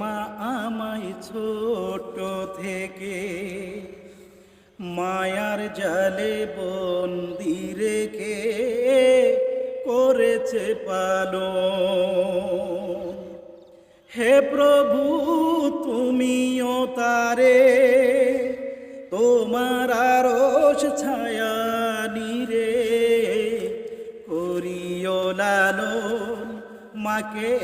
মা আমায় ছোট থেকে মায়ার জালে বন্দি রেখে করেছে পালন। হে প্রভু তুমিও তারে তোমার আরশ ছায়া নিরে করিও লালন, মাকে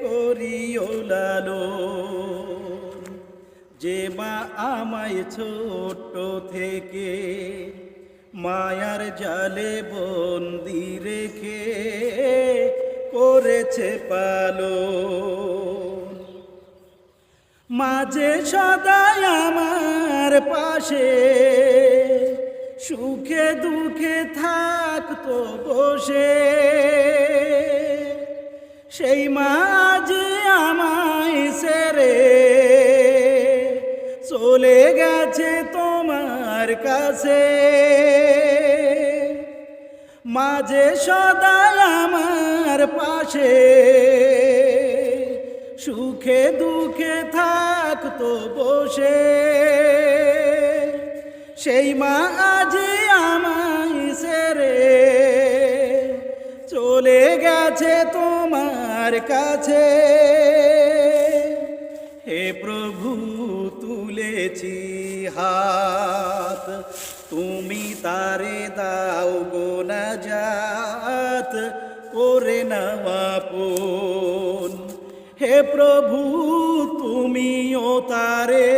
করিও লালন। যে মা আমায় ছোট থেকে মায়ার জালে বন্দি রেখে করেছে পালন। মাঝে সদাই আমার পাশে সুখে দুঃখে থাকতো বসে, সেই মাঝে আমায় ছেড়ে চলে গেছে তোমার কাছে। মাঝে সদাই আমার পাশে সুখে দুঃখে থাকতো বসে, সেই মা আজে আমায় ছেড়ে চলে গেছে তোমার কাছে। হে প্রভু তুলেছি হাত, তুমি তারে দাও গো নাজাত করে নাও আপন। হে প্রভু তুমিও তারে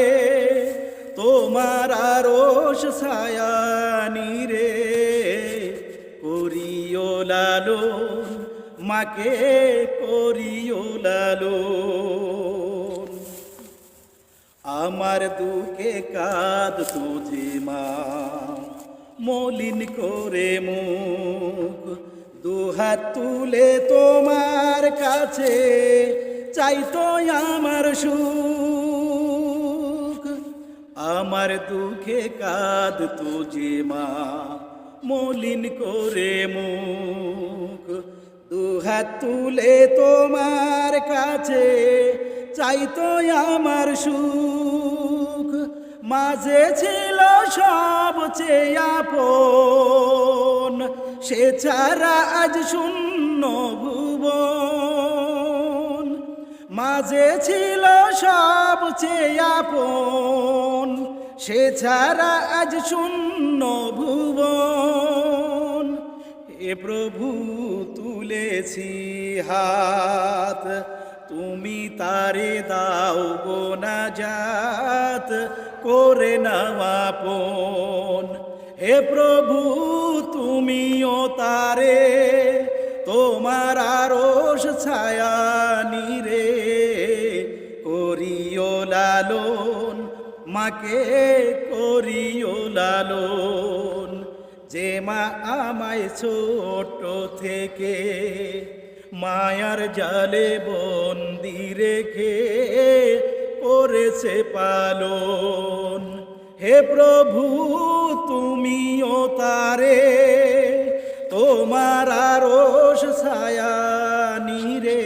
তোমার আরশ ছায়া নিরে করিও লালন, মাকে করিও লালন। আমার দুঃখে কাঁদতো যে মা মলিন করে মুখ, দুহাত তুলে তোমার কাছে চাইতো আমার সুখ। আমার দুঃখে কাঁদতো যে মা মলিন করে মুখ, দুহাত তুলে তোমার কাছে চাইতো আমার সুখ। মাঝে ছিল সবচেয়ে আপন, সে ছাড়া আজ শূন্য ভুবন। মাঝে ছিল সবচেয়ে আপন, সে ছাড়া আজ শূন্য ভুবন। হে প্রভু তুলেছি হাত, তুমি তারে দাও গো নাজাত করে নাও আপন। হে প্রভু তুমিও তারে তোমার আরশ ছায়া নিরে করিও লালন, মাকে করিও লালন। যে মা আমায় ছোট থেকে মায়ার জালে বন্দি রেখে করেছে পালন। হে প্রভু তুমিও তারে তোমার আরশ ছায়া নিরে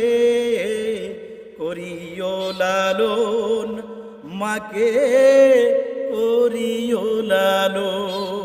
করিও লালন, মাকে করিও লালন।